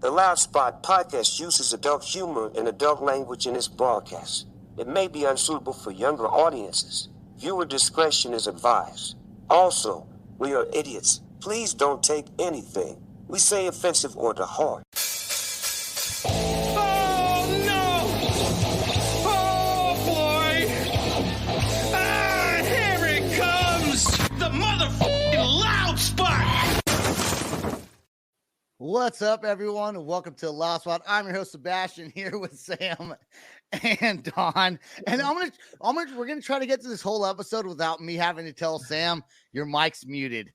The Loud Spot podcast uses adult humor and adult language in its broadcast. It may be unsuitable for younger audiences. Viewer discretion is advised. Also, we are idiots. Please don't take anything we say offensive or to heart. Oh no! Oh boy! Ah, here it comes! The motherfucking Loud Spot! What's up, everyone? Welcome to Loud Spot. I'm your host Sebastian here with Sam and Don, and we're gonna try to get to this whole episode without me having to tell Sam your mic's muted.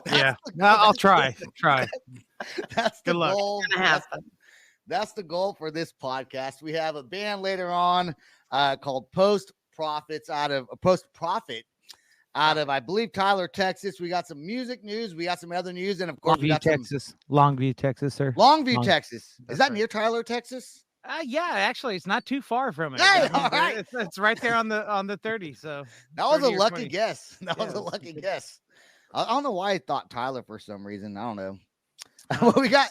Yeah, I'll try. That's the Good luck. goal. That's the goal for this podcast. We have a band later on called Post Profit out of, I believe, Tyler, Texas. We got some music news. We got some other news. And, of course, we got Longview, Texas, sir. Longview, Texas. Is that near Tyler, Texas? Yeah, actually, it's not too far from it. Hey, all right. It's right there on the 30. So that was a lucky 20. guess. That was a lucky guess. I don't know why I thought Tyler for some reason. I don't know. Well, we got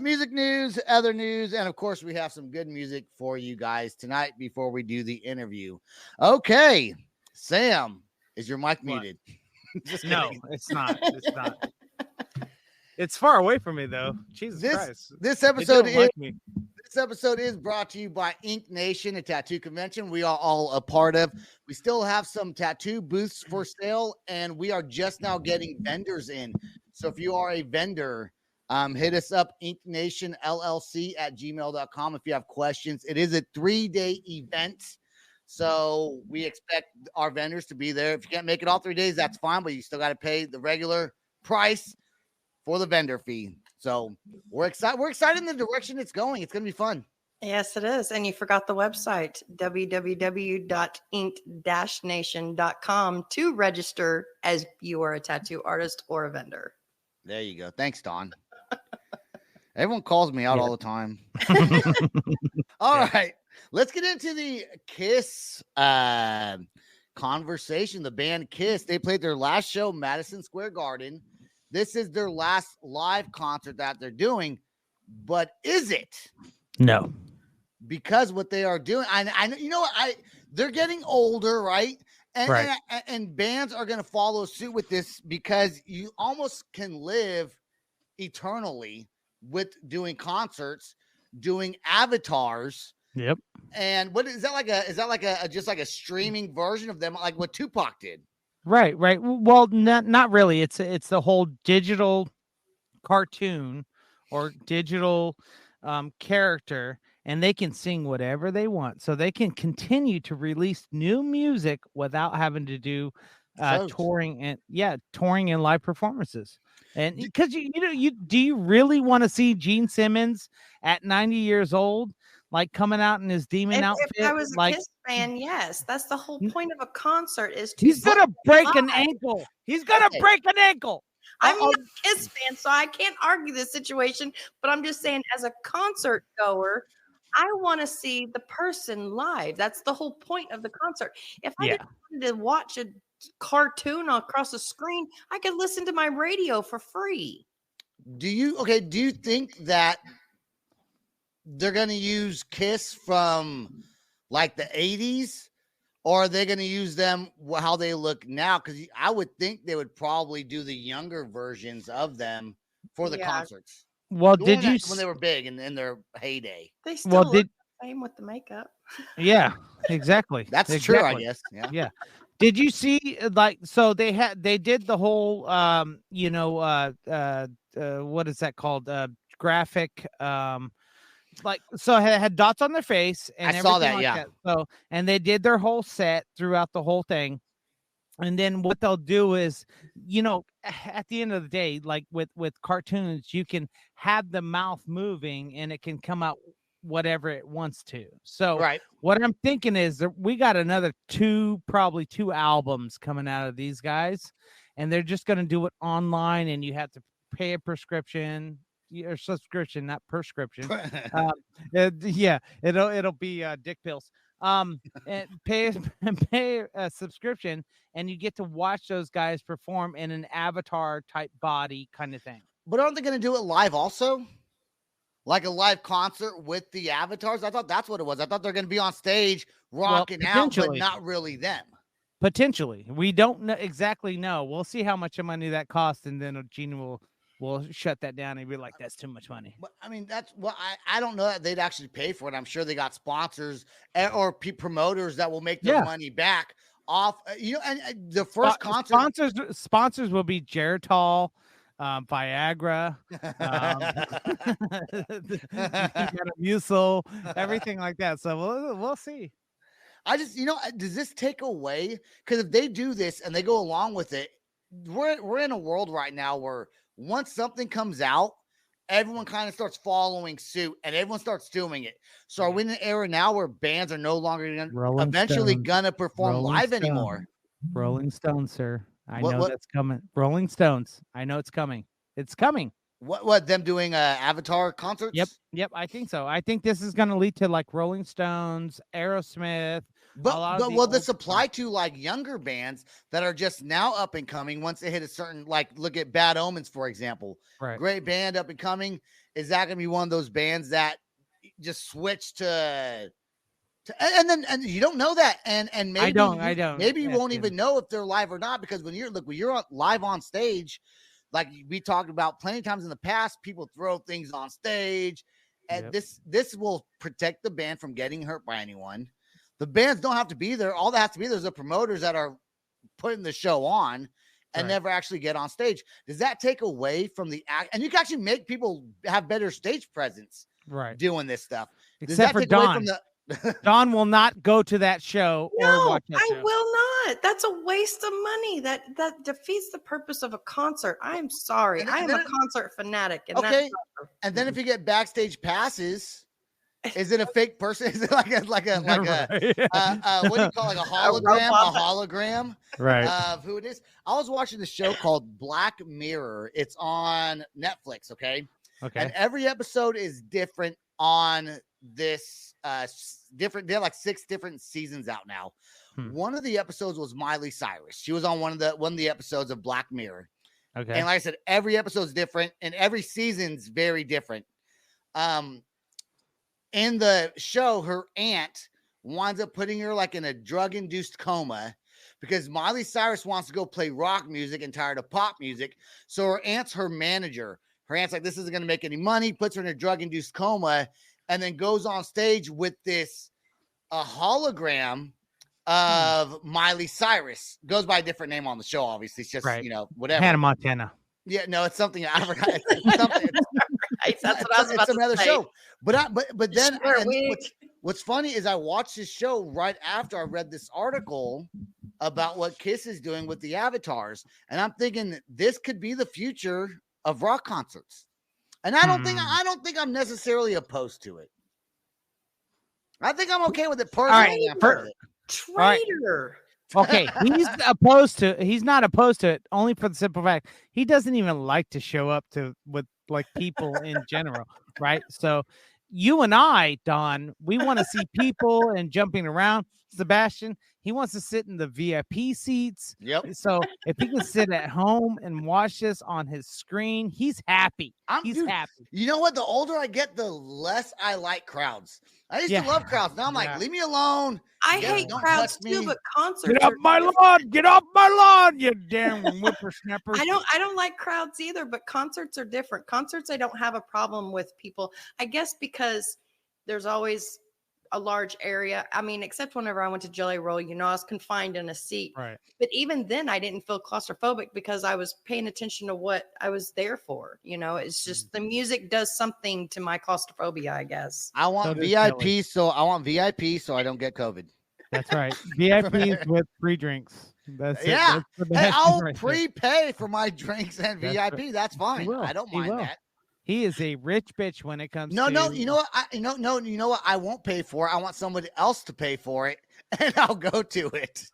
music news, other news, and of course, we have some good music for you guys tonight before we do the interview. Okay, Sam, is your mic muted? No, it's not. It's not. It's far away from me though. Jesus Christ. This episode is brought to you by Ink Nation, a tattoo convention we are all a part of. We still have some tattoo booths for sale, and we are just now getting vendors in. So if you are a vendor, hit us up, inknationllc@gmail.com if you have questions. It is a 3-day event, so we expect our vendors to be there. If you can't make it all 3 days, that's fine, but you still got to pay the regular price for the vendor fee. So we're excited. We're excited in the direction it's going. It's going to be fun. Yes, it is. And you forgot the website, www.ink-nation.com, to register as you are a tattoo artist or a vendor. There you go. Thanks, Don. Everyone calls me out all the time. All right. Let's get into the Kiss conversation. The band Kiss, they played their last show, Madison Square Garden. This is their last live concert that they're doing, but is it? No. Because what they are doing, I know, you know what, they're getting older, right? And bands are going to follow suit with this because you almost can live eternally with doing concerts, doing avatars. Yep. And what is that like just like a streaming version of them, like what Tupac did? Right. Well, not really. It's the whole digital cartoon or digital character, and they can sing whatever they want. So they can continue to release new music without having to do touring and live performances. And because do you really want to see Gene Simmons at 90 years old? Like coming out in his demon outfit. If I was a Kiss fan, yes. That's the whole point of a concert is to he's gonna break an ankle. He's gonna break an ankle. I'm not a Kiss fan, so I can't argue this situation, but I'm just saying, as a concert goer, I want to see the person live. That's the whole point of the concert. If I just wanted to watch a cartoon across the screen, I could listen to my radio for free. Do you think that they're going to use Kiss from like the 80s, or are they going to use them how they look now? Because I would think they would probably do the younger versions of them for the concerts. Well, when they were big and in their heyday? They still look the same with the makeup. Yeah, exactly. That's true, I guess. Yeah. Did you see they did the whole what is that called? Graphic so it had dots on their face and I saw that, that. So, and they did their whole set throughout the whole thing. And then what they'll do is, at the end of the day, like with cartoons, you can have the mouth moving and it can come out whatever it wants to. So what I'm thinking is that we got another probably two albums coming out of these guys, and they're just going to do it online, and you have to pay a subscription, not prescription. It'll be dick pills. And pay a subscription, and you get to watch those guys perform in an avatar type body kind of thing. But aren't they going to do it live also? Like a live concert with the avatars? I thought that's what it was. I thought they're going to be on stage rocking out, but not really them. Potentially. We don't exactly know. We'll see how much money that costs, and then Gene will shut that down and be like, that's too much money. But I mean, that's what I don't know that they'd actually pay for it. I'm sure they got sponsors or promoters that will make their money back off. And the first concert sponsors will be Geritol, Viagra, Musil, everything like that. So we'll see. I just, does this take away? Because if they do this and they go along with it, we're in a world right now where once something comes out, everyone kind of starts following suit and everyone starts doing it. So are we in an era now where bands are no longer eventually gonna perform live anymore? Rolling Stones, sir. I know that's coming. Rolling Stones. I know it's coming. It's coming. What them doing Avatar concerts? Yep. I think so. I think this is going to lead to like Rolling Stones, Aerosmith. But will this apply to like younger bands that are just now up and coming once they hit a certain, like look at Bad Omens, for example. Right. Great band up and coming. Is that going to be one of those bands that just switch to and you don't know that. And maybe I don't. Maybe you won't even know if they're live or not, because when you're live on stage, like we talked about plenty of times in the past, people throw things on stage, and this will protect the band from getting hurt by anyone. The bands don't have to be there. All that has to be there is the promoters that are putting the show on and never actually get on stage. Does that take away from the act? And you can actually make people have better stage presence doing this stuff. Except for Don. Don will not go to that show or watch that show. I will not. That's a waste of money. That defeats the purpose of a concert. I'm sorry. I am a concert fanatic. And and then if you get backstage passes, is it a fake person? Is it like a what do you call, like a hologram? A hologram, right? Of who it is. I was watching the show called Black Mirror. It's on Netflix. Okay. And every episode is different on this different. They have like 6 different seasons out now. One of the episodes was Miley Cyrus. She was on one of the episodes of Black Mirror. Okay. And like I said, every episode's different and every season's very different. In the show, her aunt winds up putting her like in a drug-induced coma because Miley Cyrus wants to go play rock music and tired of pop music. So her aunt's her manager. Her aunt's like, this isn't going to make any money, puts her in a drug-induced coma, and then goes on stage with a hologram of Miley Cyrus. Goes by a different name on the show, obviously. It's just, whatever. Hannah Montana. Yeah, no, it's something I forgot. It's something. That's what I was about to say. It's another show. But then what's funny is I watched this show right after I read this article about what Kiss is doing with the avatars. And I'm thinking this could be the future of rock concerts. And I don't think I'm necessarily opposed to it. I think I'm okay with it personally. Traitor. Okay, he's not opposed to it only for the simple fact he doesn't even like to show up with like people in general, right? So you and I, Don, we want to see people and jumping around. Sebastian, he wants to sit in the VIP seats. Yep. So if he can sit at home and watch this on his screen, he's happy. He's happy. You know what? The older I get, the less I like crowds. I used to love crowds. Now I'm like, leave me alone. I hate crowds too, but concerts. Get off my lawn! Get off my lawn, you damn whippersnapper! I don't like crowds either, but concerts are different. Concerts, I don't have a problem with people. I guess because there's always a large area. I mean, except whenever I went to Jelly Roll, I was confined in a seat. Right. But even then, I didn't feel claustrophobic because I was paying attention to what I was there for. It's just the music does something to my claustrophobia, I guess. I want VIP, so I don't get COVID. That's right. VIPs with free drinks. That's it. Yeah. That's I'll prepay for my drinks and VIP. Right. That's fine. I don't mind that. He is a rich bitch when it comes to... No, you know what? You know what? I won't pay for it. I want somebody else to pay for it, and I'll go to it.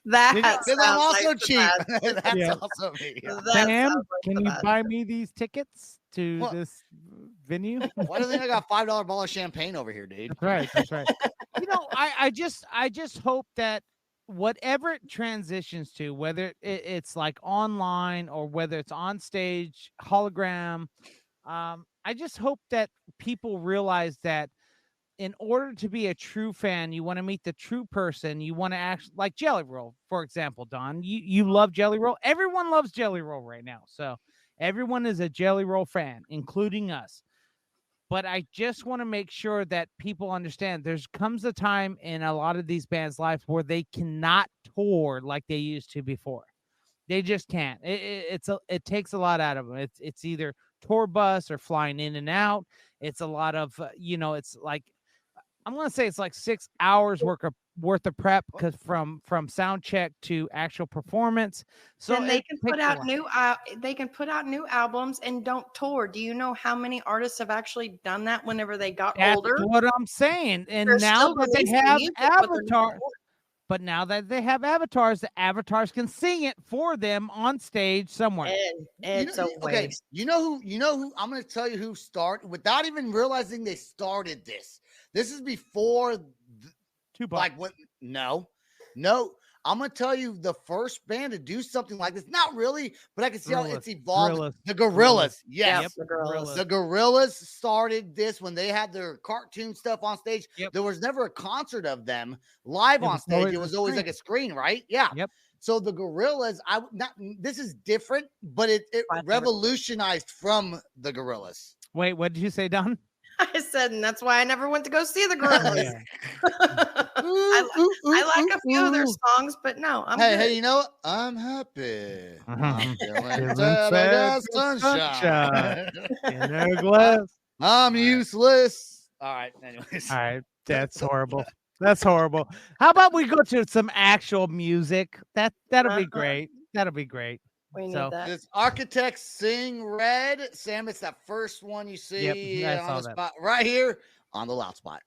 Because I'm also cheap. That's also me. Sam, can you buy me these tickets to this venue? Why do you think I got $5 bottle of champagne over here, dude? That's right. I just hope that whatever it transitions to, whether it's like online or whether it's on stage, hologram, I just hope that people realize that in order to be a true fan, you want to meet the true person. You want to act like Jelly Roll, for example, Don. You love Jelly Roll. Everyone loves Jelly Roll right now. So everyone is a Jelly Roll fan, including us. But I just want to make sure that people understand there's comes a time in a lot of these bands' lives where they cannot tour like they used to before. They just can't. It takes a lot out of them. It's either tour bus or flying in and out. It's a lot of it's like I'm gonna say it's like 6 hours worth of prep because from sound check to actual performance. So and they can put out new albums and don't tour. Do you know how many artists have actually done that whenever they got older? That's what I'm saying. And They're now still that they releasing have music, but they're not avatars, but now that they have avatars, the avatars can sing it for them on stage somewhere. And it's a waste. You know who I'm going to tell you who started without even realizing they started this. This is before Tupac. like what? No. I'm going to tell you the first band to do something like this. Not really, but I can see how it's evolved. The Gorillaz. Yes. Yep, the Gorillaz. The Gorillaz started this when they had their cartoon stuff on stage. Yep. There was never a concert of them live on stage. It was always like a screen, right? Yeah. Yep. So the Gorillaz, this is different, but it revolutionized from the Gorillaz. Wait, what did you say, Don? I said, and that's why I never went to go see the Gorillaz. I like a few of their songs, but no, I'm good. Hey, you know what? I'm happy. I'm feeling sunshine in her glass. I'm useless. All right, anyways. All right, that's horrible. That's horrible. How about we go to some actual music? That'll be great. That'll be great. We need that. This Architects Sing Red. Sam, it's that first one you see Yep, on the spot right here on the loud spot.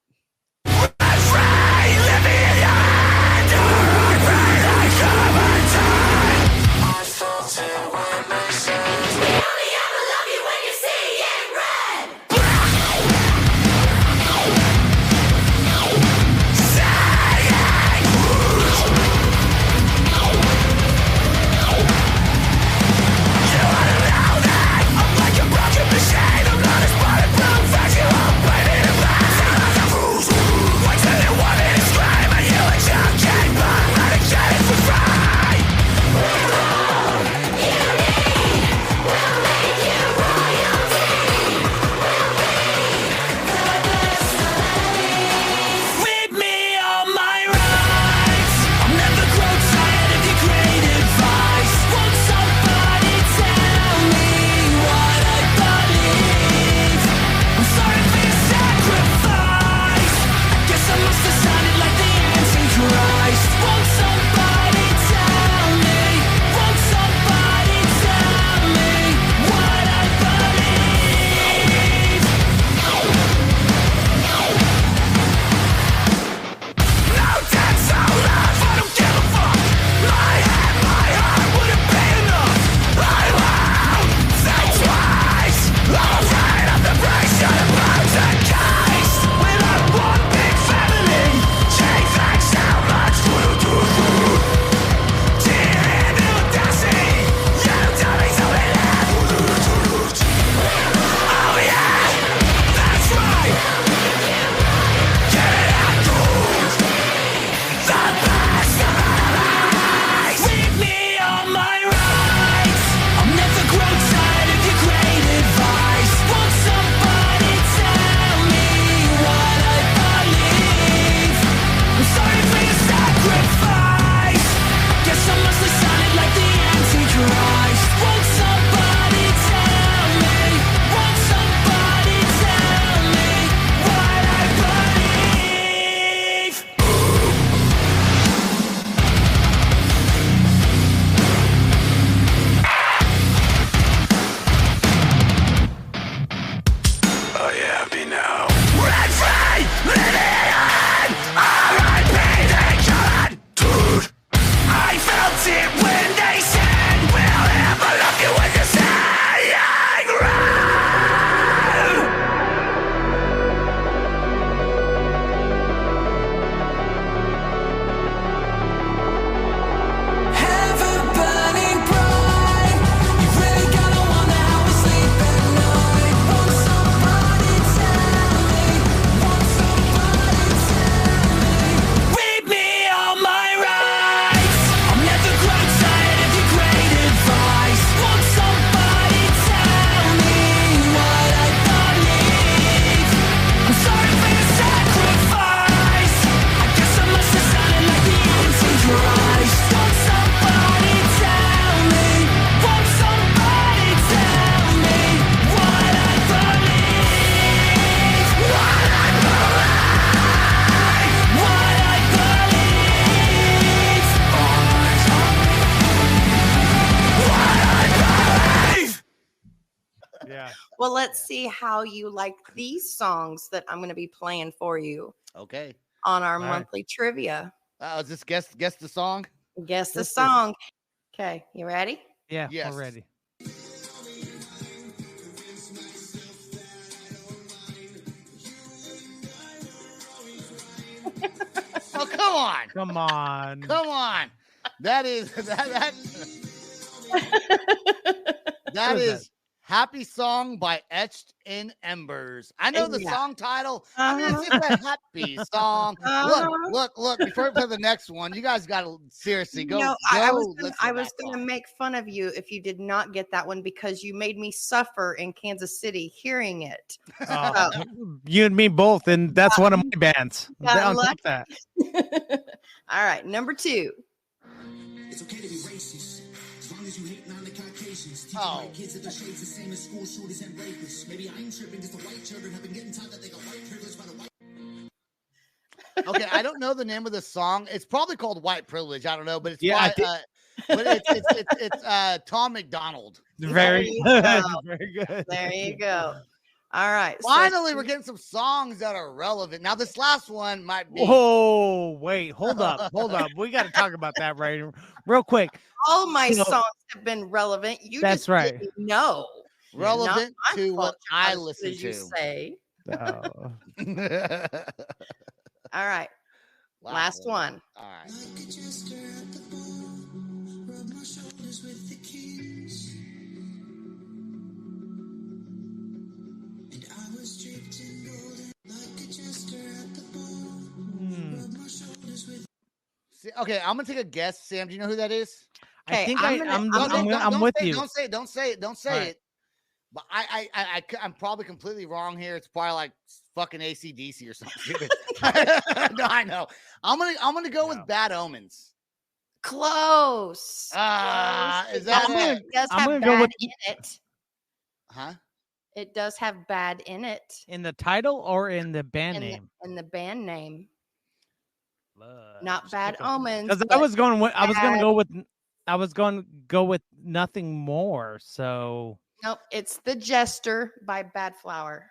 Yeah. Well, let's see how you like these songs that I'm going to be playing for you Okay. on our All right. monthly trivia. Is this guess the song? Guess the This is- song. Okay, you ready? Yeah, Yes. we're ready. Oh, come on. Come on. Come on. That is that What is is Happy Song by Etched in Embers. I know the Yeah. song title. I mean, it's Uh-huh. just a happy song. Look. Before we play the next one, you guys got to seriously go. I go was listen to I that was going to song. make fun of you if you did not get that one because you made me suffer in Kansas City hearing it. Oh, you and me both, and that's one of my bands. got Down lucky. with that. All right, number 2. It's okay to be racist, as long as you hating on the Caucasians. Teaching Oh. white kids that their shades the same as school shooters and rapists. Maybe I'm tripping because the white children have been getting taught that they got white privilege by the white. Okay, I don't know the name of the song. It's probably called White Privilege. I don't know, but it's Yeah, I by, but it's Tom McDonald. Very you good. go. Very good. There you go. All right. so- Finally, we're getting some songs that are relevant. Now, this last one might be. Whoa, wait, hold up. We got to talk about that right real quick. all my So- songs have been relevant. You That's just right. didn't know. relevant Not my to what fault, I as listen you to. say. Oh. All right. Wow. Last one. All right. Like a jester at the ball, rub my shoulders with the kings. And I was draped in gold, like a jester at the ball, rub my shoulders with. See, okay, I'm gonna take a guess. Sam, do you know who that is? I Okay, think I'm gonna- I'm Don't with say it, you. Don't say it. Don't say it. Don't say Alright. it. But I'm probably completely wrong here. It's probably like fucking AC/DC or something stupid. No, I know. I'm gonna go with No. Bad Omens. Close. Is Close. that It does I'm have gonna bad go with- in it. Huh? It does have bad in it. In the title or in the band in the- name? in the band name. Blood. Not bad omens. Because I but was going with, I was going bad- to go with Nothing More. So Nope, it's The Jester by Bad Flower.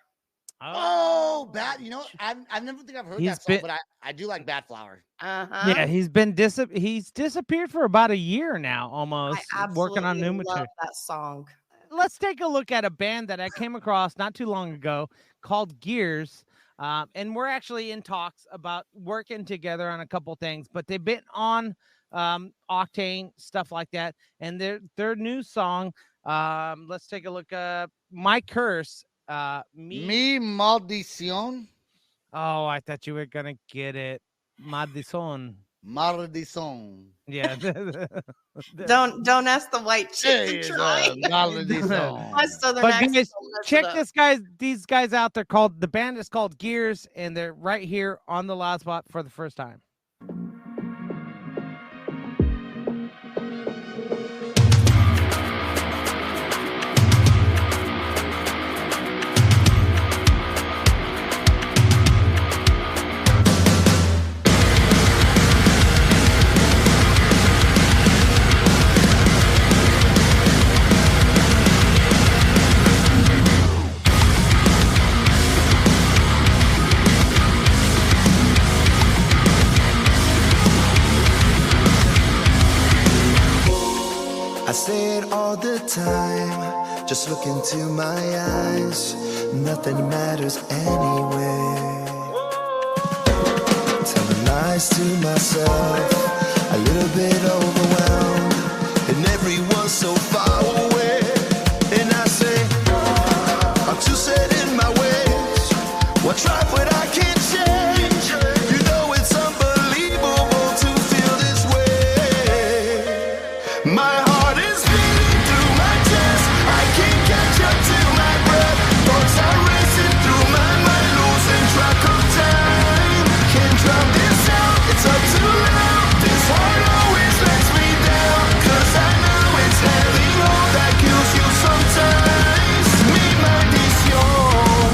Oh, Bad. You know, what? I never think I've heard He's that song, been- but I do like Bad Flower. Uh-huh. yeah, he's been he's disappeared for about a year now, I almost absolutely working on new love material. that song. Let's take a look at a band that I came across not too long ago called Gears. And we're actually in talks about working together on a couple things, but they've been on Octane, stuff like that. And their new song, let's take a look. My Curse. Mi Maldición. Oh, I thought you were gonna get it. Madison. Maldición. Yeah. Don't ask the white chick to Hey, try. Maldición. My southern But accent guys, will mess it check up. these guys out. The band is called Gears, and they're right here on the Loud Spot for the first time. I say it all the time, just look into my eyes, nothing matters anyway. Telling lies to myself, a little bit overwhelmed, and everyone's so far away. And I say, I'm too set in my ways, what try what I can't change. You know it's unbelievable to feel this way. My heart is beating through my chest, I can't catch up to my breath. Thoughts are racing through my mind, losing track of time. Can't drown this out, it's up too loud. This heart always lets me down, 'cause I know it's having all that kills you sometimes. Mi maldición.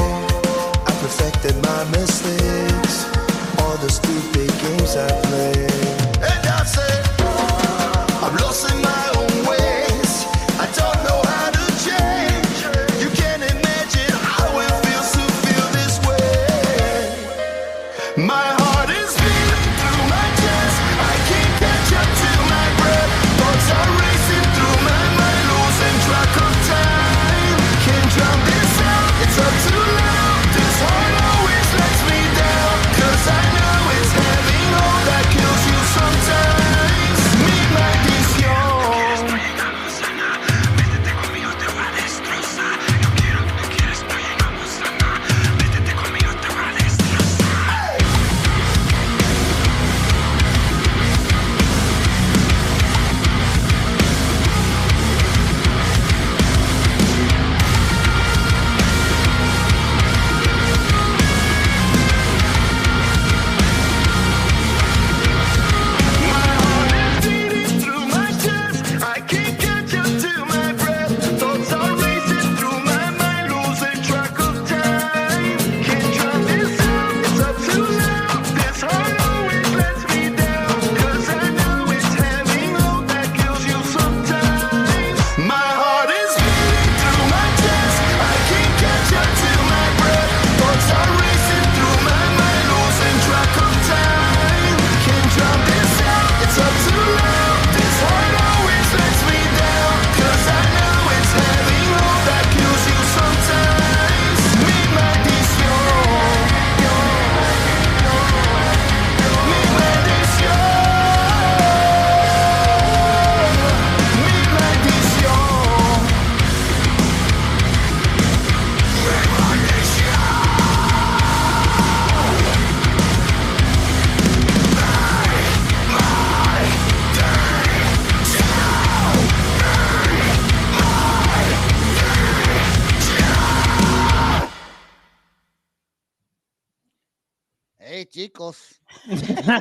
I perfected my mistakes, all the stupid games I played. And I said, I'm lost in my own ways. I don't know how to change. You can't imagine how it feels to feel this way. My heart is beating through my chest. I can't catch up to my breath. Thoughts are racing through my mind, losing track of time. Can't drown this out, it's up too loud. This heart always lets me down. 'Cause I know it's having all that kills you sometimes. Mi maldición. Through my chest, I can't catch up to my breath. Thoughts are racing through my mind, losing track of time. Can't drown this out, it's up too loud. This heart always lets me down. 'Cause I know it's having all that kills you sometimes. My heart is beating through my chest. I can't catch up to my breath. Thoughts are racing through my mind, losing track of time. Can't drown this out, it's up too loud. This heart always lets me down. 'Cause I know it's having all that kills you sometimes. Mi maldición. Mi maldición. Mi maldición. Hey, chicos.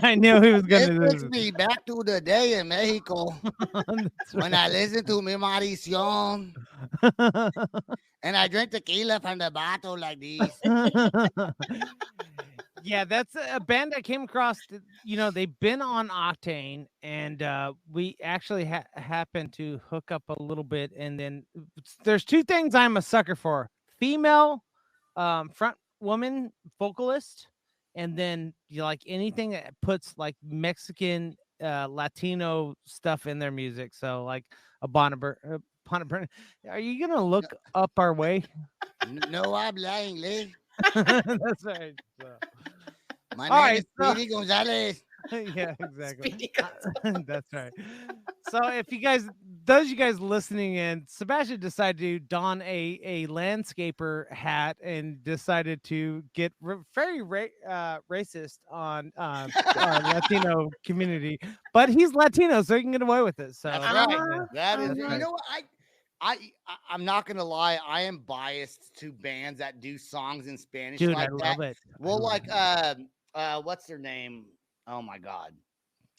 I knew he was It gonna do takes this. me back to the day in Mexico That's when I listen to Mi Maldición and I drink tequila from the bottle like this. Yeah, that's a band I came across. They've been on Octane, and we actually happened to hook up a little bit. And then there's two things I'm a sucker for: female front woman vocalist, and then you like anything that puts like Mexican Latino stuff in their music. So like a Bonnabur. Are you gonna look up our way? No habla inglés. That's right. So. My All name right, is so- Speedy Gonzalez. Yeah, exactly. Speedy Gonzalez. That's right. So if you guys listening in, Sebastian decided to don a landscaper hat and decided to get very racist on our Latino community, but he's Latino, so he can get away with it. So That's yeah. right. That is, That's you right. know what? I'm not gonna lie. I am biased to bands that do songs in Spanish Dude, like I that. love it. Well, like what's their name? Oh my God,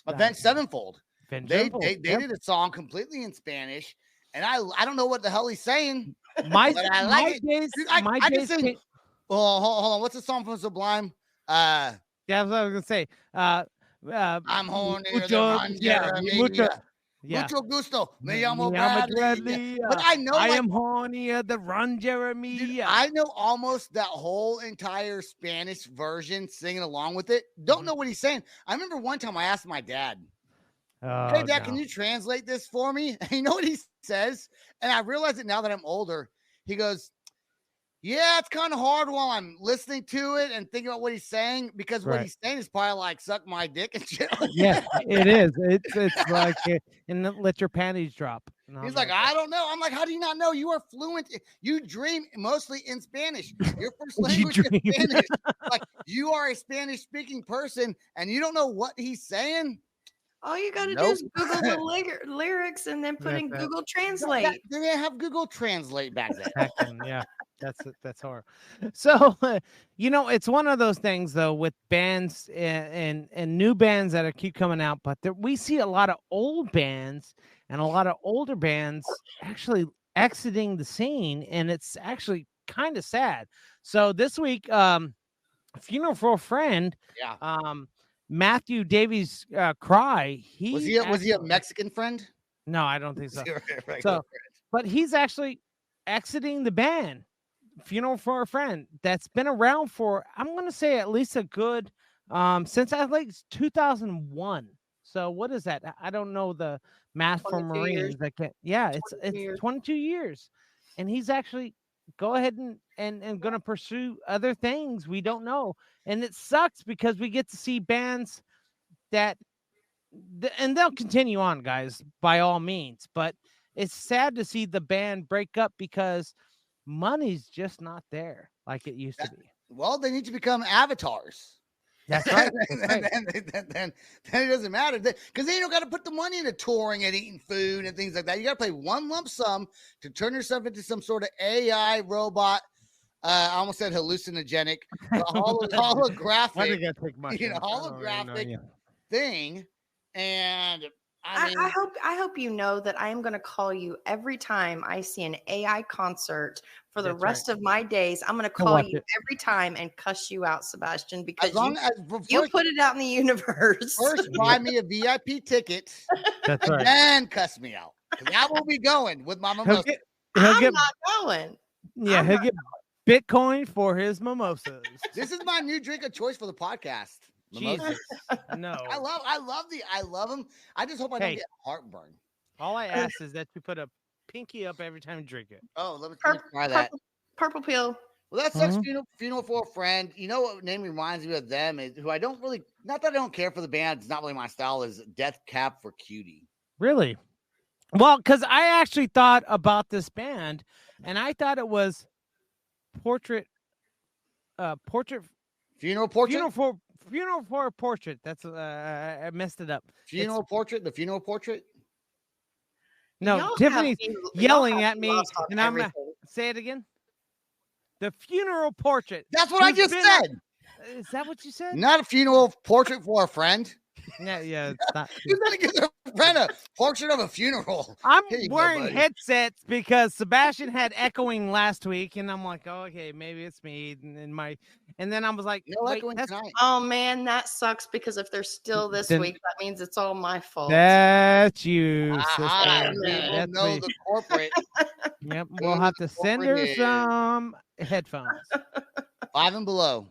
Avenged Sevenfold. They did a song completely in Spanish, and I don't know what the hell he's saying. my but I like my it. days. Dude, my I can days sing. came- Oh, hold on. What's the song from Sublime? Yeah, that's what I was gonna say. I'm horny. mucho. Yeah. Mucho gusto. Me llamo Me llamo Bradley. Bradley, But I know, I like, am horny at the Run Jeremy. dude, I know almost that whole entire Spanish version singing along with it. Don't know what he's saying. I remember one time I asked my dad, "Hey, Dad, can you translate this for me?" And you know what he says? And I realize it now that I'm older. He goes, "Yeah, it's kind of hard while I'm listening to it and thinking about what he's saying because what Right. he's saying is probably like suck my dick and shit." Yeah, it is. It's like and then let your panties drop. And He's I'm like, I don't know. I'm like, how do you not know? You are fluent. You dream mostly in Spanish. Your first language is dream. Spanish. Like, you are a Spanish speaking person and you don't know what he's saying. All you got to do Nope. is Google the lyrics and then put in That's it. Google Translate. They didn't have Google Translate back then. Back then, yeah, that's horrible. So it's one of those things though with bands and new bands that keep coming out, but we see a lot of old bands and a lot of older bands actually exiting the scene, and it's actually kind of sad. So this week, Funeral for a Friend, Yeah. Matthew Davies Cry. Was he a Mexican friend? No, I don't think Was so. he a regular So, friend? but he's actually exiting the band, Funeral for a Friend, that's been around for, I'm going to say at least a good, since I think 2001. So what is that? I don't know the math for 22 years. Marines. Yeah, 22 it's years. 22 years. And he's actually go ahead and going to pursue other things we don't know. And it sucks because we get to see bands that, and they'll continue on, guys, by all means. But it's sad to see the band break up because money's just not there like it used to be. Well, they need to become avatars. That's right. then it doesn't matter because then you don't got to put the money into touring and eating food and things like that. You got to pay one lump sum to turn yourself into some sort of AI robot. I almost said hallucinogenic, holographic, holographic thing. And I hope you know that I am going to call you every time I see an AI concert for the rest of my days. I'm going to call you every time and cuss you out, Sebastian, because you put it out in the universe. First, buy me a VIP ticket. That's right. And cuss me out. I will be going with my mimosa. I'm not going. Yeah, he'll get Bitcoin for his mimosas. This is my new drink of choice for the podcast. Jesus. No. I love them. I just hope I don't get heartburn. All I ask is that you put a pinky up every time you drink it. Oh, let me try that. Purple pill. Well, that sucks. Funeral for a Friend. You know what name reminds me of them is who I don't really, not that I don't care for the band. It's not really my style. Is Death Cab for Cutie. Really? Well, because I actually thought about this band, and I thought it was Funeral for a Portrait. That's I messed it up. The funeral portrait. No, Y'all Tiffany's yelling at me, and I'm everything. say it again. The Funeral Portrait. That's what I just said. Is that what you said? Not a funeral portrait for a friend. Yeah, it's not. You gotta give a friend a portrait of a funeral. I'm wearing headsets because Sebastian had echoing last week, and I'm like, oh, okay, maybe it's me. And then I was like, no echoing tonight. Oh man, that sucks because if they're still this week, that means it's all my fault. That's you. That's the corporate. Yep, we'll have to send her some headphones. 5 and below.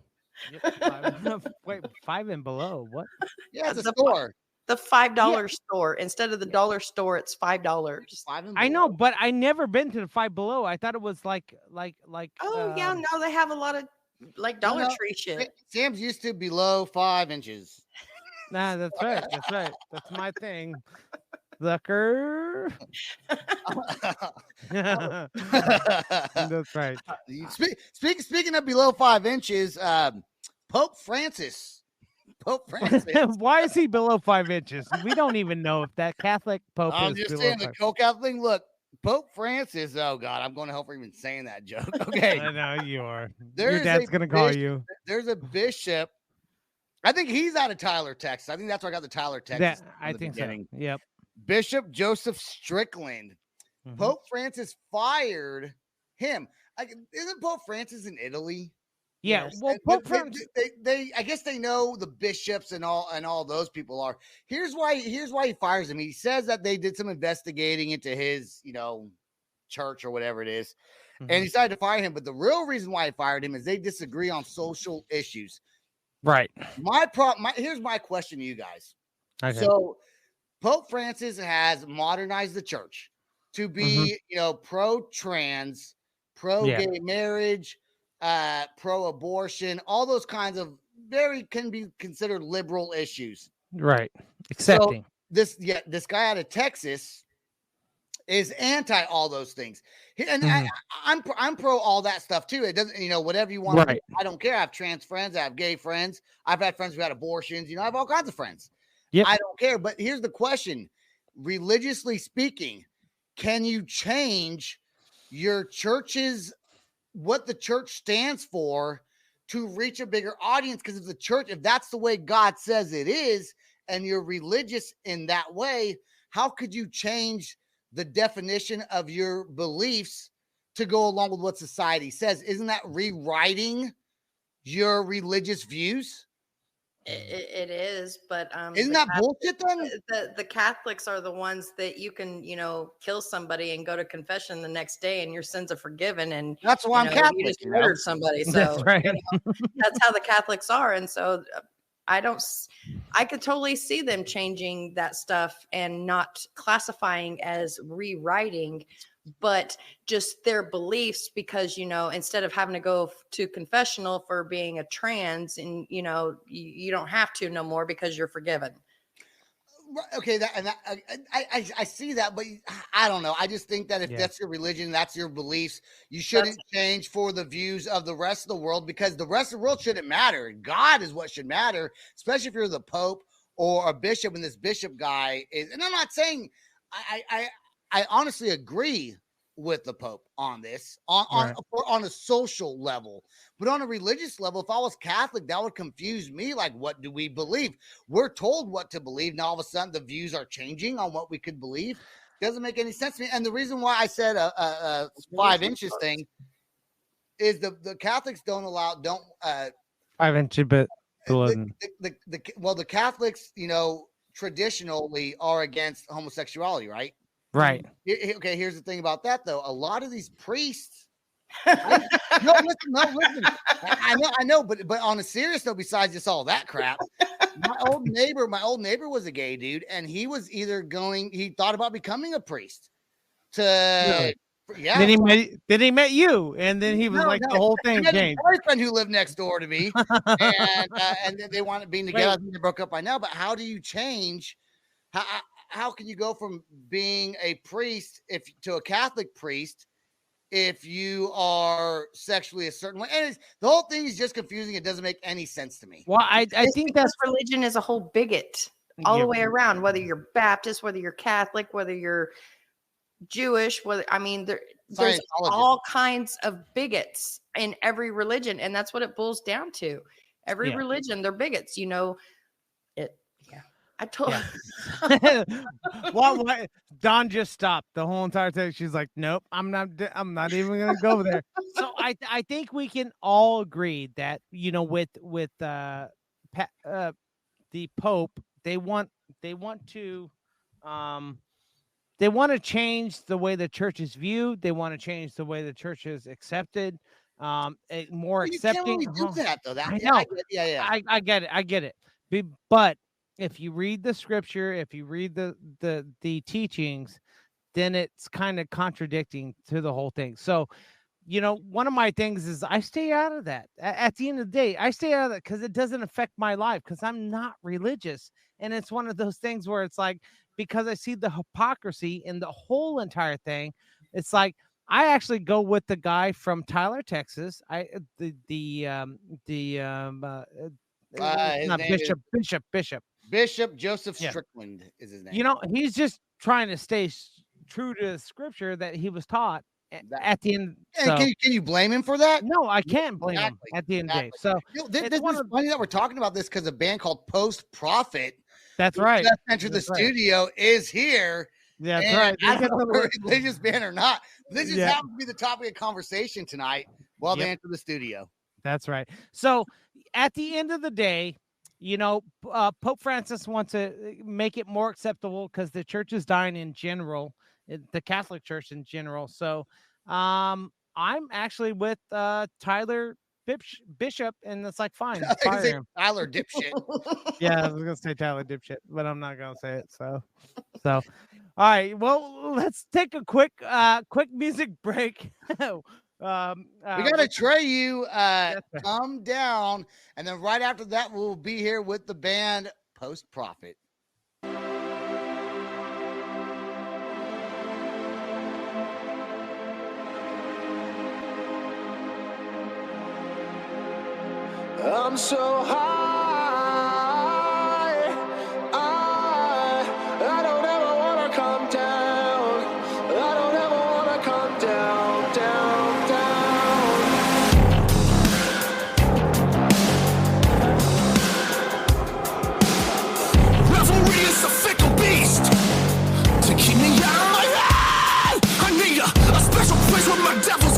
Yep, wait, 5 and below. What? Yeah, it's a store. The $5 store. Instead of the dollar store, it's $5. I know, but I never been to the 5 Below. I thought it was like. Oh yeah, no, they have a lot of like Dollar Tree shit. Sam's used to below 5 inches. Nah, that's right. That's right. That's my thing. Zucker. That's right. Speaking of below 5 inches, Pope Francis. Why is he below 5 inches? We don't even know if that Catholic Pope I'm is just below saying 5. the co-Catholic thing. Look, Pope Francis. Oh God, I'm going to hell for even saying that joke. Okay, I know you are. Your Your dad's gonna call you. There's a bishop. I think he's out of Tyler, Texas. I think that's where I got the Tyler, Texas. I think so. Yep. Bishop Joseph Strickland. Pope Francis fired him. Isn't Pope Francis in Italy? Yeah. Yes. Well, Pope Francis. They I guess they know the bishops and all those people are. Here's why he fires him. He says that they did some investigating into his, church or whatever it is, and he decided to fire him. But the real reason why he fired him is they disagree on social issues. Right. Here's my question to you guys. Okay. So Pope Francis has modernized the church to be, pro-trans, pro-gay marriage, pro-abortion, all those kinds of can be considered liberal issues. Right. Accepting. So this guy out of Texas is anti all those things. And I'm pro all that stuff too. It doesn't, whatever you want. Right. I don't care. I have trans friends. I have gay friends. I've had friends who had abortions. I have all kinds of friends. Yep. I don't care. But here's the question. Religiously speaking, can you change your church's, what the church stands for to reach a bigger audience? Because if that's the way God says it is, and you're religious in that way, how could you change the definition of your beliefs to go along with what society says. Isn't that rewriting your religious views? It is, but Isn't the that bullshit then? the Catholics are the ones that you can, kill somebody and go to confession the next day and your sins are forgiven. And That's why I'm you Catholic. just you know? murdered somebody. So That's right. that's how the Catholics are. And so I could totally see them changing that stuff and not classifying as rewriting, but just their beliefs, because, instead of having to go to confessional for being a trans, and, you don't have to no more because you're forgiven. Okay, I see that, but I don't know. I just think that if that's your religion, that's your beliefs, you shouldn't change for the views of the rest of the world, because the rest of the world shouldn't matter. God is what should matter, especially if you're the Pope or a bishop, and this bishop guy is. And I'm not saying I honestly agree with the Pope on this, on a social level, but on a religious level, if I was Catholic, that would confuse me. Like, what do we believe? We're told what to believe. Now all of a sudden the views are changing on what we could believe. Doesn't make any sense to me. And the reason why I said a 5 inches thing is the Catholics don't 5 inches, but the Catholics, traditionally are against homosexuality, right? Right. Okay, here's the thing about that, though. A lot of these priests. Listen. I know, but on a serious note, besides just all that crap, my old neighbor was a gay dude, and he was he thought about becoming a priest. Then he met you, and then he was the whole thing changed. My boyfriend who lived next door to me, and they wanted being together. I think they broke up by now. But how do you change? How can you go from being a priest to a Catholic priest if you are sexually a certain way? And the whole thing is just confusing. It doesn't make any sense to me. Well, I think that's religion is a whole bigot all the way around, whether you're Baptist, whether you're Catholic, whether you're Jewish, there's all kinds of bigots in every religion. And that's what it boils down to. Every religion, they're bigots, I told Well, Dawn just stopped the whole entire time. She's like, nope, I'm not even gonna go there. So I think we can all agree that, with the Pope, they want to change the way the church is viewed. They want to change the way the church is accepted. More accepting. You can't really do that, though. I know. I get it. But if you read the scripture, if you read the teachings, then it's kind of contradicting to the whole thing. So, one of my things is I stay out of that. At the end of the day, I stay out of that because it doesn't affect my life, because I'm not religious. And it's one of those things where it's like, because I see the hypocrisy in the whole entire thing, it's like I actually go with the guy from Tyler, Texas. Bishop Joseph Strickland is his name. He's just trying to stay true to the scripture that he was taught at the end. So. Can you blame him for that? No, I can't blame him at the end of the day. So this is funny that we're talking about this, because a band called Post Prophet, that's right, entered the studio, is here. That's right. I don't know if they're a religious band or not. This just happens to be the topic of conversation tonight while they enter the studio. That's right. So at the end of the day, Pope Francis wants to make it more acceptable because the church is dying in general, the Catholic Church in general. So I'm actually with Tyler Bishop, and it's like, fine. Fire him. Tyler Dipshit. Yeah, I was going to say Tyler Dipshit, but I'm not going to say it. So, all right. Well, let's take a quick music break. We got to tray you Come Down, and then right after that we'll be here with the band Post Prophet. I'm so high, I don't ever wanna come down. I don't ever wanna come down, down, down. Revelry is a fickle beast. To keep me out of my head, I need a special place where my devil's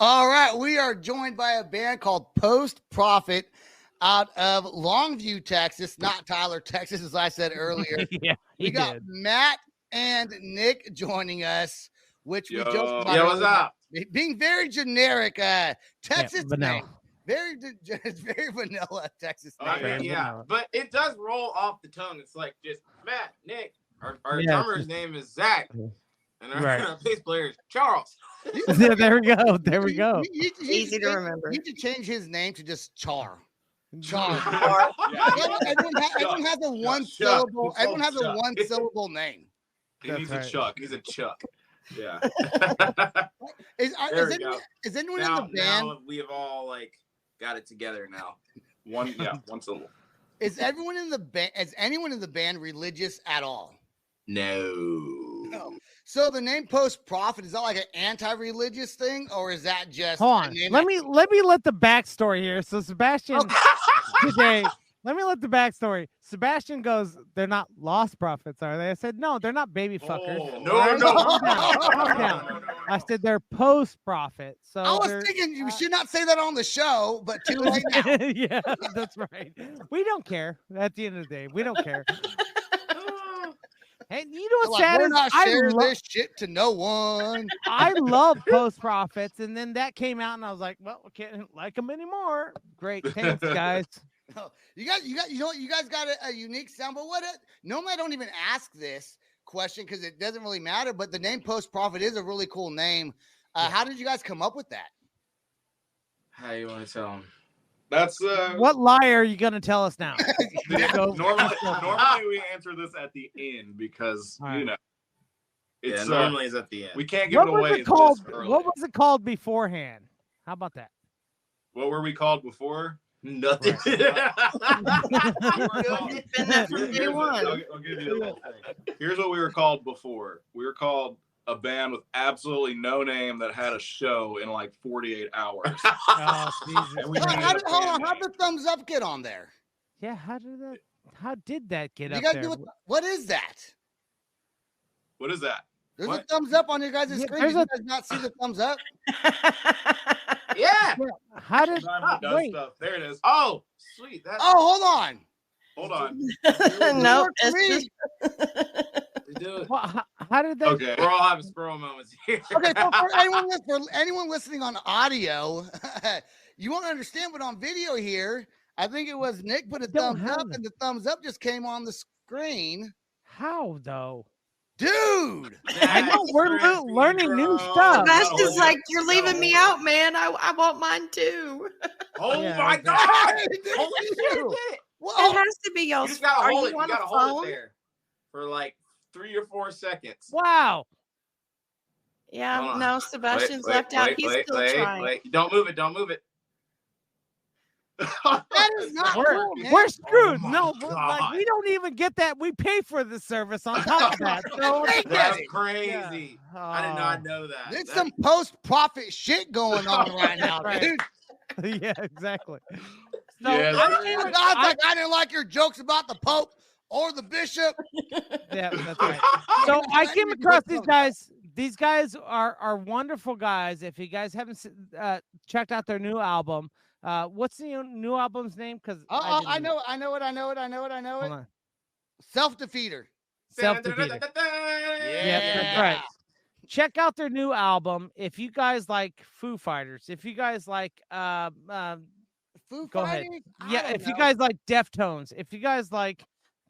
All right, we are joined by a band called Post Profit out of Longview, Texas, not Tyler, Texas, as I said earlier. Yeah, We got Matt and Nick joining us, which we joked about. Yeah, what's earlier, up? being very generic, Texas vanilla. name. Very vanilla Texas name. Very Yeah, vanilla. but it does roll off the tongue. It's like just Matt, Nick. Our Yeah. drummer's name is Zach, and our, Right. our bass player is Charles. Yeah, there we go. There we go. Easy to remember. You need to change his name to just Char. Everyone has a one syllable. Everyone has a one syllable name. He needs right. a Chuck. He's a Chuck. Yeah. Is There we anyone, go. is anyone now, in the band? now we have all like got it together now. One syllable. Is everyone in the band? Is anyone in the band religious at all? No. So the name Post Profit, is that like an anti-religious thing, or is that just Hold a on. name Let me let the backstory here. So Sebastian today. Let me let the backstory. Sebastian goes, "They're not lost prophets, are they?" I said, "No, they're not baby fuckers." Oh, All no. Calm down. No. I said they're post profit. So I was they're- thinking you should not say that on the show, but too late now. yeah, that's right. We don't care. At the end of the day, we don't care. And you know what's Like, sad we're is not I sharing lo- this shit to no one. I love post profits, and then that came out, and I was like, "Well, I can't like them anymore." Great, thanks, guys. You know, you guys got a unique sound. But normally I don't even ask this question because it doesn't really matter. But the name Post Profit is a really cool name. How did you guys come up with that? How you want to tell him? That's What lie are you gonna tell us now? Go- Normally we answer this at the end because All right. it's normally is at the end. we can't give What it was away it called? this early. What was it called beforehand? How about that? What were we called before? Nothing. It's been that from day one. I'll give you the whole thing. Here's what we were called before. We were called a band with absolutely no name that had a show in like 48 hours. Oh, Jesus. And we Hold needed a on, band how'd name. the thumbs up get on there? Yeah, how did that get You up guys there? do what is that? What is that? There's What? a thumbs up on your guys' Yeah, screen. there's Did you a- guys not see the thumbs up? Yeah. How did Simon does wait? stuff. There it is. Oh, sweet. That's Oh, hold on. Hold on. No, Work for me. do it. How did that? Okay. We're all having squirrel moments here. Okay, so for anyone listening on audio, you won't understand, but on video here, I think it was Nick put a Don't thumbs have up, it. and the thumbs up just came on the screen. How though? Dude, I know we're learning new stuff. Sebastian's like, you're leaving me out, man. I want mine too. Oh Yeah, my exactly. God! This Holy is shit! you. It Well, has to be You y'all's. just gotta Are hold it. you You on gotta a hold phone? it there for like 3 or 4 seconds. Wow. Yeah, Hold on. no, Sebastian's Wait, left out. wait, He's wait, still wait, trying. wait. Don't move it. Don't move it. that is not We're, cool, man. we're screwed. Oh my No, like, God. we don't even get that. We pay for the service on top of that. So They That's get it. crazy. I did Oh. not know that. There's That- some post-profit shit going on right now, Right. dude. yeah, exactly. So Yeah, I came, God's like, I didn't like your jokes about the Pope or the bishop. yeah, that's right. So I came across these guys. These guys are wonderful guys. If you guys haven't checked out their new album, what's the new album's name? Because I know it. Self-defeater. Self-defeated. Yeah, that's right. Check out their new album. If you guys like Foo Fighters, if you guys like Foo Go ahead. Fighters? I yeah, don't if you know. guys like Deftones, if you guys like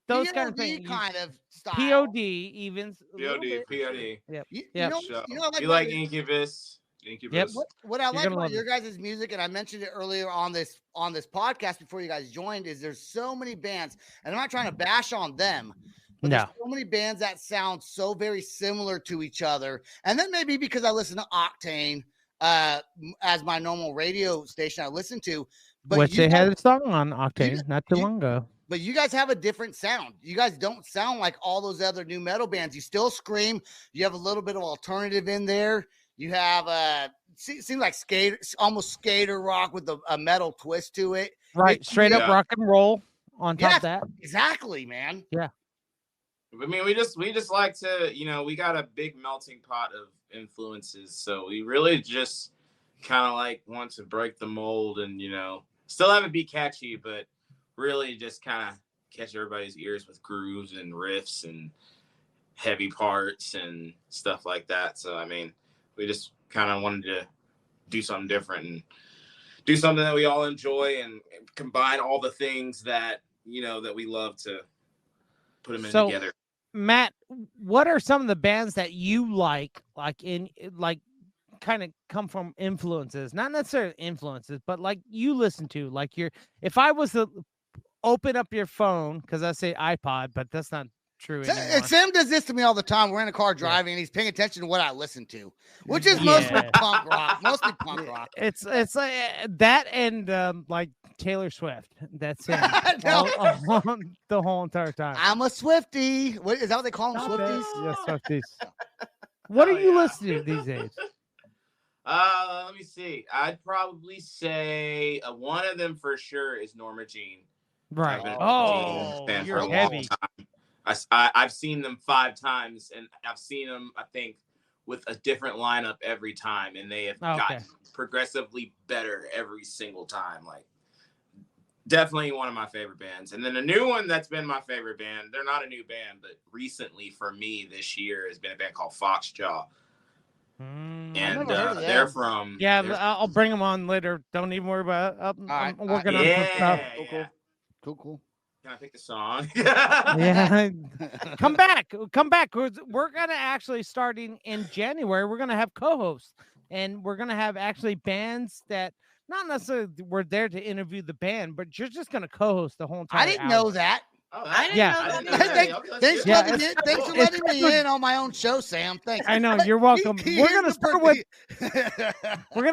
those kind of POD things, kind of style. POD even. a little POD, bit. POD. You, Yep. you know, Show. you know, I like You about like your- Incubus? Incubus. what I You're like gonna about love your guys' music, and I mentioned it earlier on this podcast before you guys joined, is there's so many bands, and I'm not trying to bash on them, but there's so many bands that sound so very similar to each other. And then maybe because I listen to Octane as my normal radio station I listen to, but Which you they guys- had a song on Octane not too long ago. But you guys have a different sound. You guys don't sound like all those other new metal bands. You still scream. You have a little bit of alternative in there. You have seems like almost skater rock with a metal twist to it. Right, straight up Yeah. rock and roll on top Yes. of that. Exactly, man. I mean, we just like to, we got a big melting pot of influences. So we really just kind of like want to break the mold and, still have it be catchy, but really just kind of catch everybody's ears with grooves and riffs and heavy parts and stuff like that. So, I mean, we just kind of wanted to do something different and do something that we all enjoy and combine all the things that, that we love to put them in together. Matt, what are some of the bands that you like kind of come from influences, not necessarily influences, but like you listen to, like if I was to open up your phone, because I say iPod, but that's not true anymore. Sam does this to me all the time. We're in a car driving, and he's paying attention to what I listen to, which is mostly punk rock. Mostly punk rock. It's like that and like Taylor Swift. That's it. The whole entire time. I'm a Swiftie. What is that? What they call them? Swifties? Yes, Swifties. What are you listening to these days? Let me see. I'd probably say one of them for sure is Norma Jean. Right. Fan You're for a heavy. long time. I've seen them 5 times, and I've seen them, I think, with a different lineup every time, and they have gotten progressively better every single time. Like, definitely one of my favorite bands. And then a new one that's been my favorite band, they're not a new band, but recently for me this year has been a band called Foxjaw. And they're from... Yeah, I'll bring them on later. Don't even worry about it. I'm working on some stuff. Cool. Can I pick the song? Yeah. Come back. We're going to actually, starting in January, we're going to have co-hosts. And we're going to have actually bands that not necessarily we're there to interview the band, but you're just going to co-host the whole entire I didn't know that. Oh, I didn't know that. Thanks for letting me in on my own show, Sam. Thanks. I know, you're welcome. We're gonna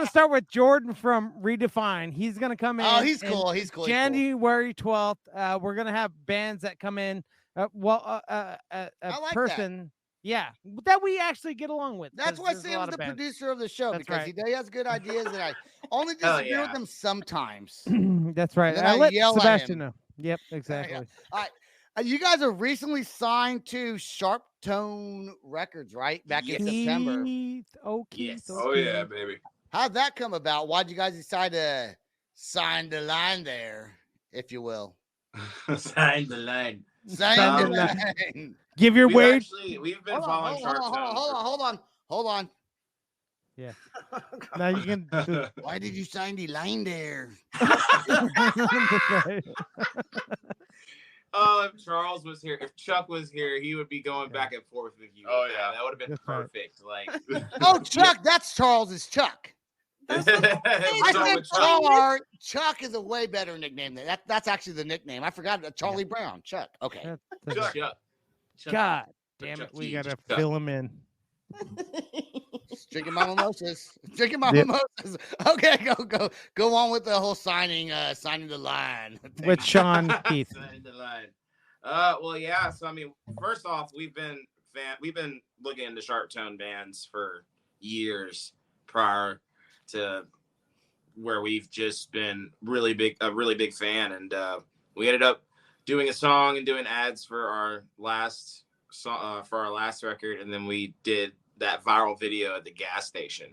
start with Jordan from Redefine. He's gonna come in. Oh, he's cool. He's cool. January 12th. We're gonna have bands that come in. A person. That. Yeah, that we actually get along with. That's why Sam's the producer of the show, because he has good ideas, and I only disagree with them sometimes. That's right. I let Sebastian know. Yep, exactly. All right. You guys are recently signed to Sharp Tone Records, right? Back in September. Yes. Oh, yeah, baby. How'd that come about? Why'd you guys decide to sign the line there, if you will? Sign the line. Sign the line. Give your wage. We've been following Sharp Tone. Hold on. Yeah. Now you can. Why did you sign the line there? Oh, if Charles was here, if Chuck was here, he would be going back and forth with you. Oh, yeah. That would have been perfect. Like, oh, Chuck, that's Charles's Chuck. I said Chuck is a way better nickname than that. That's actually the nickname. I forgot that. Charlie Brown. Chuck. Okay. Chuck. God damn it. We got to fill him in. Drinking my mimosas. Mimosas. Okay, go on with the whole signing the line with Sean Keith. Signing the line. Well, yeah. So I mean, first off, we've been looking into Sharp Tone bands for years prior to where we've just been a really big fan, and we ended up doing a song and doing ads for our last record, and then we did that viral video at the gas station.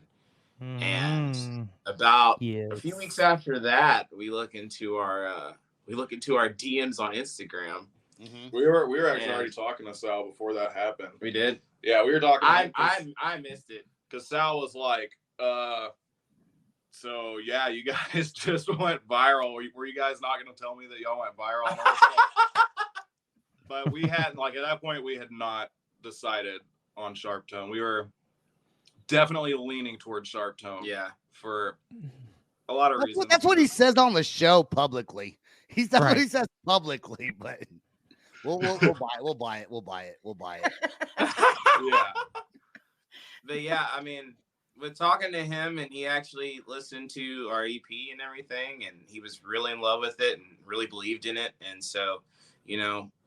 And about a few weeks after that, we look into our DMs on Instagram. Mm-hmm. We were actually already talking to Sal before that happened. We did. Yeah, we were talking. I missed it because Sal was like, so yeah, you guys just went viral. Were you guys not going to tell me that y'all went viral? And all this stuff? But we hadn't, like, at that point, we had not decided on Sharp Tone. We were definitely leaning towards Sharp Tone. Yeah. For a lot of reasons. That's what he says on the show publicly. That's what he says publicly, but we'll buy it. Yeah. But yeah, I mean, with talking to him, and he actually listened to our EP and everything, and he was really in love with it and really believed in it. And so,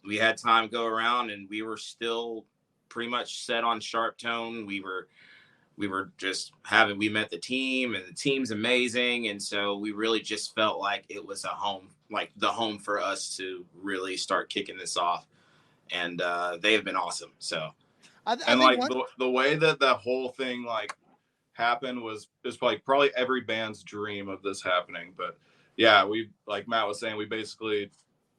we had time go around, and we were still pretty much set on Sharp Tone. We were we met the team, and the team's amazing. And so we really just felt like it was a home, like the home for us to really start kicking this off. And they have been awesome. So, the way that the whole thing like happen is probably every band's dream of this happening. But yeah, we, like Matt was saying, we basically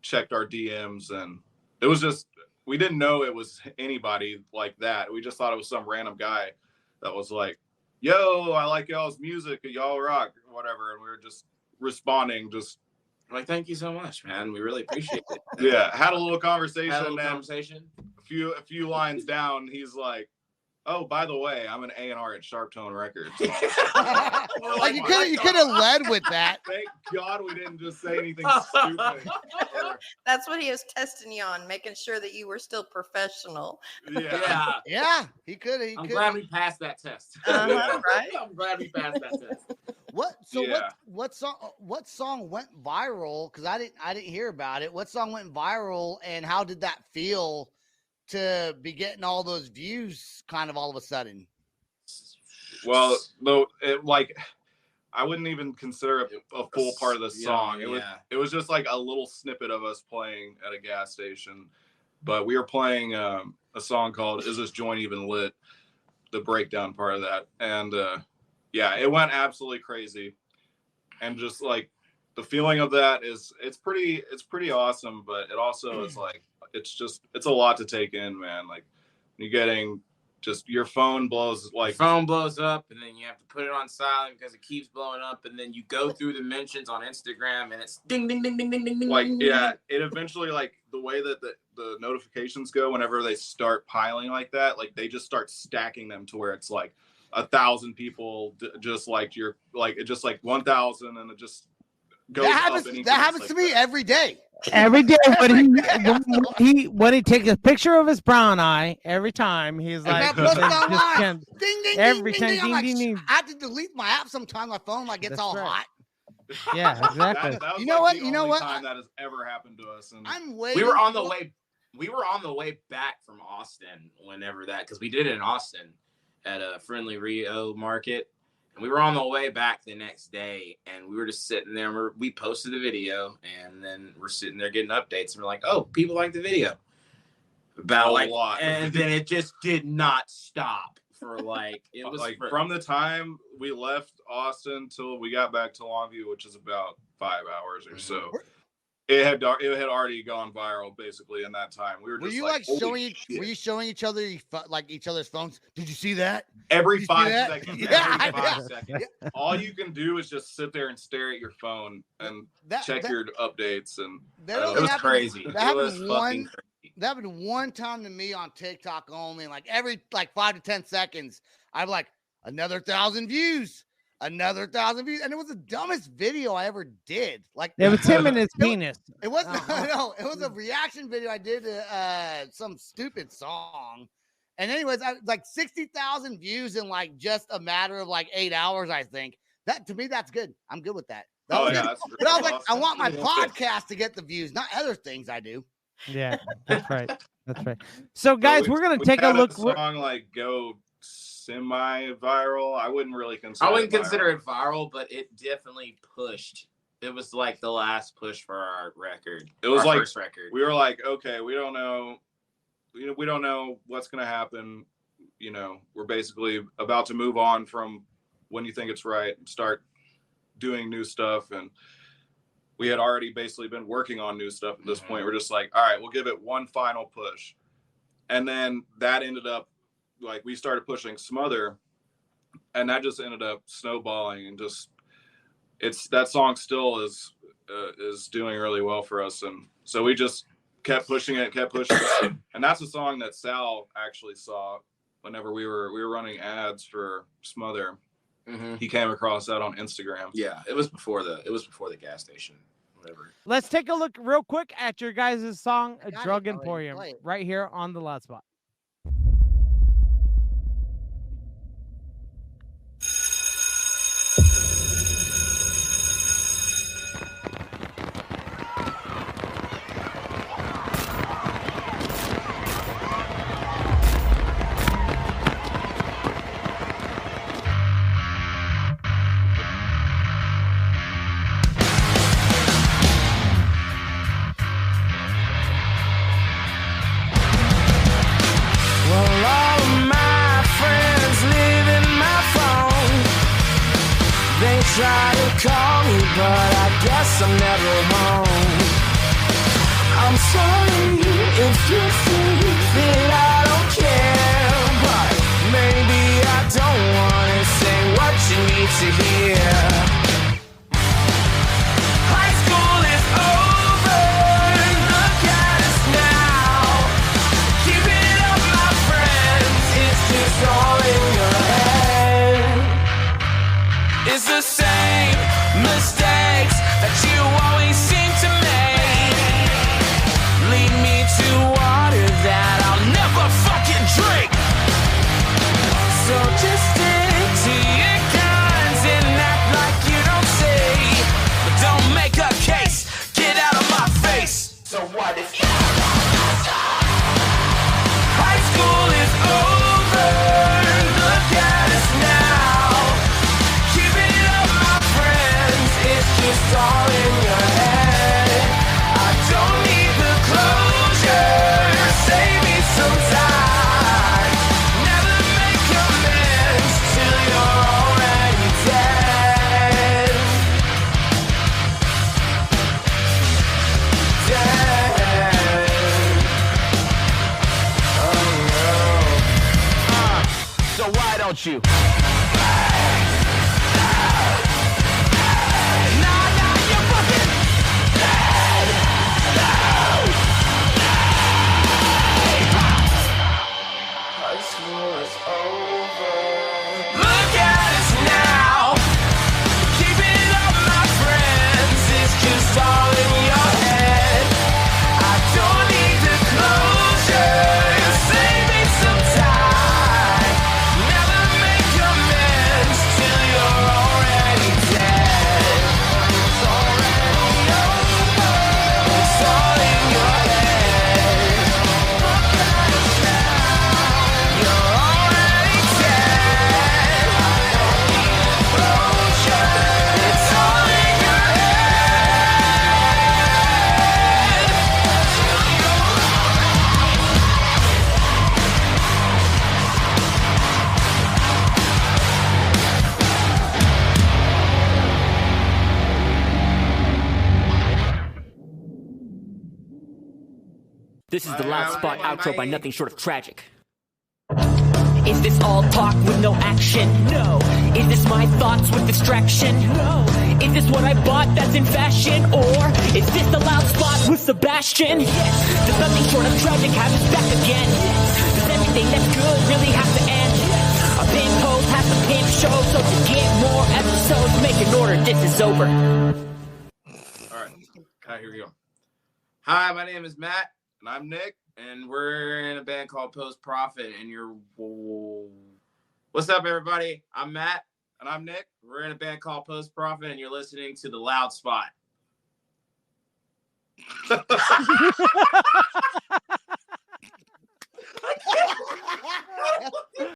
checked our DMs, and it was just, we didn't know it was anybody like that. We just thought it was some random guy that was like, yo, I like y'all's music, y'all rock, or whatever. And we were just responding, just like, thank you so much, man. We really appreciate it. yeah, had a little conversation. Had a little and then conversation. a few lines down, he's like, oh, by the way, I'm an A&R at Sharp Tone Records. Like you could have led with that. Thank God we didn't just say anything stupid. That's what he was testing you on, making sure that you were still professional. Yeah. Yeah, he could. I'm glad we passed that test. Right? I'm glad we passed that test. What song went viral? Because I didn't hear about it. What song went viral, and how did that feel to be getting all those views kind of all of a sudden? Well, though, I wouldn't even consider it a full part of the song. It was just like a little snippet of us playing at a gas station. But we were playing a song called "Is This Joint Even Lit?" The breakdown part of that, and yeah, it went absolutely crazy. And just like the feeling of that is, it's pretty awesome. But it also is like, it's a lot to take in, man. Like you're getting just your phone blows up, and then you have to put it on silent because it keeps blowing up, and then you go through the mentions on Instagram, and it's ding ding ding ding ding ding ding. Like yeah, it eventually, like the way that the notifications go, whenever they start piling like that, like they just start stacking them to where it's like 1,000 people just like you're like it just like 1,000, and it just goes up. That happens to me every day. Every day when he takes a picture of his brown eye, every time he's like, ding, ding, every ding, time, ding, ding, like, ding, ding. I have to delete my app sometime. My phone like gets That's all right. hot. Yeah, exactly. That was You know like what? the You know only what? time that has ever happened to us. And I'm waiting. We were on the way back from Austin whenever that, because we did it in Austin at a Friendly Rio market. And we were on the way back the next day, and we were just sitting there. We posted the video, and then we're sitting there getting updates. And we're like, "Oh, people like the video." About a lot, and then it just did not stop for like it was like from the time we left Austin till we got back to Longview, which is about 5 hours or so. It had already gone viral basically in that time. We were just were you showing each other each other's phones? Did you see that? Every Did you 5 see that? seconds. Yeah, Every 5 seconds. All you can do is just sit there and stare at your phone and check your updates, and it was crazy. That happened one time to me on TikTok only. Like every 5 to 10 seconds, I'm like, another 1,000 views. Another 1,000 views, and it was the dumbest video I ever did. Like it was him and his penis. It wasn't. No, it was a reaction video I did to some stupid song. And anyways, like 60,000 views in like just a matter of like 8 hours. I think that to me that's good. I'm good with that. But I was like, I want my podcast to get the views, not other things I do. Yeah, that's right. That's right. So guys, we're gonna take a look. Song like go semi-viral. I wouldn't consider it viral, but it definitely pushed. It was like the last push for our record. It was our like first record. We were like, okay, we don't know what's gonna happen. You know, we're basically about to move on from When You Think It's Right and start doing new stuff, and we had already basically been working on new stuff at this point. We're just like, all right, we'll give it one final push, and then that ended up. Like we started pushing Smother, and that just ended up snowballing, and just that song still is doing really well for us, and so we just kept pushing it, and that's a song that Sal actually saw whenever we were running ads for Smother. Mm-hmm. He came across that on Instagram. Yeah, it was before the gas station. Whatever. Let's take a look real quick at your guys' song "Drug Emporium" right here on the Loud Spot. try to call me, but I guess I'm never home. I'm sorry if you think that I don't care, but maybe I don't wanna say what you need to hear. High school is over, look at us now. Keep it up, my friends, it's just all in your head. It's the same mistakes that you always seem to make. Lead me to water that I'll never fucking drink. So just stick to your guns and act like you don't see. But don't make a case, get out of my face. So what if you high school is over, look at us now. Keep it up, my friends, it's just all in your head. I don't need the closure, save me some time. Never make amends till you're already dead. Dead. Oh no. So why don't you? Nah, you're fucking dead. High school is over. Look at us now. Keep it up, my friends. It's just all in your head. I don't need the closure. Save me some time. Never make amends till you're already dead. It's already over. It's all in your head. Look at us now. You're already dead. I don't need closure. It's all in your head. Till you're This is the Loud Spot outro by nothing short of tragic. Is this all talk with no action? No. Is this my thoughts with distraction? No. Is this what I bought that's in fashion? Or is this the Loud Spot with Sebastian? Yes. Does nothing short of tragic have us back again? Yes. Does everything that's good really have to end? Yes. A pimp host has to pimp show, so to get more episodes, make an order, this is over. All right, here we go. Hi, my name is Matt, and I'm Nick, and we're in a band called Post Profit. And what's up, everybody? I'm Matt, and I'm Nick. We're in a band called Post Profit, and you're listening to the Loud Spot.